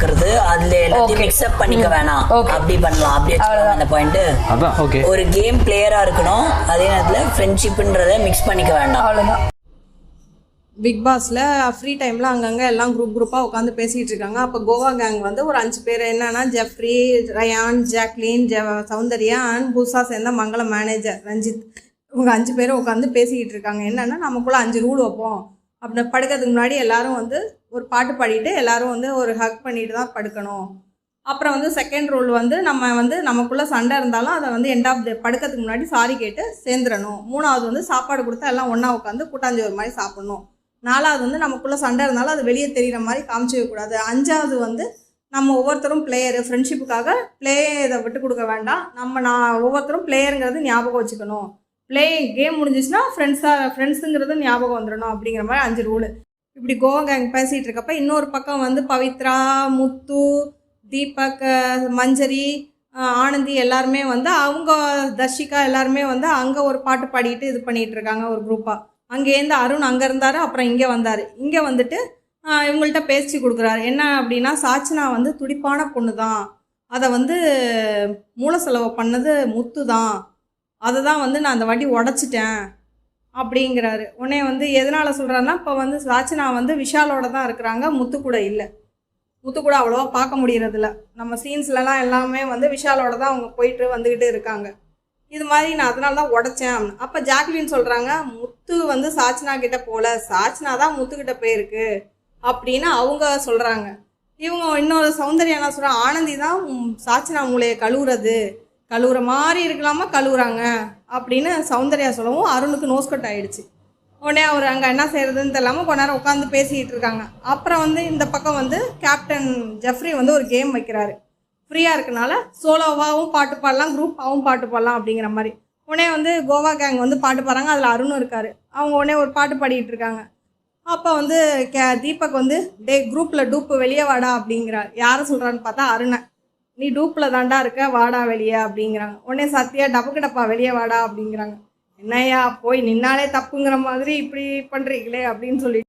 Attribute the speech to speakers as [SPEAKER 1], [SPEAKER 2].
[SPEAKER 1] இருக்கிறது அதுல எல்லாத்தையும் மிக்ஸ் அப் பண்ணிக்க வேணாம், அப்படி பண்ணலாம். அப்படி அந்த பாயிண்ட்
[SPEAKER 2] அதான். ஓகே,
[SPEAKER 1] ஒரு கேம் பிளேயரா இருக்கணும், அதே நேரத்துல ஃப்ரெண்ட்ஷிப்ன்றத மிக்ஸ் பண்ணிக்க வேண்டாம்.
[SPEAKER 3] அவ்வளவுதான்.
[SPEAKER 4] பிக் பாஸில் ஃப்ரீ டைமில் அங்கங்கே எல்லாம் குரூப்பாக உட்காந்து பேசிகிட்டு இருக்காங்க. அப்போ கோவா கேங் வந்து ஒரு 5 பேர், என்னன்னா Jeffrey, Ryan, Jacqueline, Soundarya and புதுசாக சேர்ந்த மங்களம் மேனேஜர் ரஞ்சித், இவங்க 5 பேரும் உட்காந்து பேசிக்கிட்டு இருக்காங்க. என்னென்னா நமக்குள்ளே 5 ரூல் வைப்போம் அப்படின்னு. படுக்கிறதுக்கு முன்னாடி எல்லோரும் வந்து ஒரு பாட்டு பாடிட்டு எல்லோரும் வந்து ஒரு ஹக் பண்ணிட்டு தான் படுக்கணும். அப்புறம் வந்து செகண்ட் ரூல் வந்து நம்ம வந்து நமக்குள்ளே சண்டை இருந்தாலும் அதை வந்து எண்ட் ஆஃப் படுக்கிறதுக்கு முன்னாடி சாரி கேட்டு சேர்ந்துடணும். 3வது வந்து சாப்பாடு கொடுத்தா எல்லாம் ஒன்றா உட்காந்து கூட்டாஞ்சோறு மாதிரி சாப்பிட்ணும். 4வது வந்து நமக்குள்ளே சண்டை இருந்தாலும் அது வெளியே தெரிகிற மாதிரி காமிச்சிக்கக்கூடாது. 5வது வந்து நம்ம ஒவ்வொருத்தரும் பிளேயரு, ஃப்ரெண்ட்ஷிப்புக்காக இதை விட்டு கொடுக்க வேண்டாம். நான் ஒவ்வொருத்தரும் பிளேயருங்கிறது ஞாபகம் வச்சுக்கணும். கேம் முடிஞ்சிச்சுன்னா ஃப்ரெண்ட்ஸுங்கிறது ஞாபகம் வந்துடணும் அப்படிங்கிற மாதிரி 5 ரூலு. இப்படி கோவா கேங் பேசிகிட்டு இருக்கப்ப இன்னொரு பக்கம் வந்து பவித்ரா, முத்து, தீபக், மஞ்சரி, ஆனந்தி எல்லாருமே வந்து அவங்க, தர்ஷிகா எல்லாருமே வந்து அங்கே ஒரு பாட்டு பாடிட்டு இது பண்ணிகிட்டு இருக்காங்க ஒரு குரூப்பாக. அங்கேருந்து அருண் அங்கே இருந்தார், அப்புறம் இங்கே வந்தார். இங்கே வந்துட்டு இவங்கள்ட்ட பேச்சு கொடுக்குறாரு. என்ன அப்படின்னா, சாச்சனா வந்து துடிப்பான பொண்ணு தான், அதை வந்து மூல செலவு பண்ணது முத்து தான், அதை தான் வந்து நான் அந்த வாட்டி உடச்சிட்டேன் அப்படிங்கிறாரு. உடனே வந்து எதனால் சொல்கிறாருன்னா, இப்போ வந்து சாச்சனா வந்து விஷாலோட தான் இருக்கிறாங்க, முத்து கூட இல்லை. முத்து கூட அவ்வளோவா பார்க்க முடியறதில்ல. நம்ம சீன்ஸ்லலாம் எல்லாமே வந்து விஷாலோட தான் அவங்க போயிட்டு வந்துக்கிட்டு இருக்காங்க. இது மாதிரி நான் அதனால தான் உடச்சேன். அப்போ ஜாக்லின் சொல்கிறாங்க, முத்து வந்து சாச்சனா கிட்ட போகல, சாச்சனா தான் முத்துக்கிட்ட போயிருக்கு அப்படின்னு அவங்க சொல்கிறாங்க. இவங்க இன்னொரு சௌந்தர்யா என்ன சொல்கிறாங்க, ஆனந்தி தான் சாச்சனா மூளையை கழுவுற மாதிரி இருக்கலாமா கழுவுறாங்க அப்படின்னு சௌந்தர்யா சொல்லவும் அருணுக்கு நோஸ்கட் ஆகிடுச்சு. உடனே அவர் அங்கே என்ன செய்கிறதுன்னு தெரியாமல் கொஞ்ச நேரம் உட்காந்து பேசிக்கிட்டு இருக்காங்க. அப்புறம் வந்து இந்த பக்கம் வந்து கேப்டன் ஜெஃப்ரி வந்து ஒரு கேம் வைக்கிறாரு. ஃப்ரீயாக இருக்கனால சோலோவாகவும் பாட்டு பாடலாம், குரூப்பாகவும் பாட்டு பாடலாம் அப்படிங்கிற மாதிரி. உடனே வந்து கோவா கேங் வந்து பாட்டு பாடுறாங்க, அதில் அருணும் இருக்கார். அவங்க உடனே ஒரு பாட்டு பாடிட்டு இருக்காங்க. அப்போ வந்து தீபக் வந்து குரூப்பில் டூப்பு வெளியே வாடா அப்படிங்கிறார். யாரை சொல்கிறான்னு பார்த்தா அருணை. நீ டூப்பில் தாண்டா இருக்க, வாடா வெளியே அப்படிங்கிறாங்க. உடனே சத்யா டப்புக்கு டப்பா வெளியே வாடா அப்படிங்கிறாங்க. என்னையா போய் நின்னாலே தப்புங்கிற மாதிரி இப்படி பண்ணுறீங்களே அப்படின்னு சொல்லி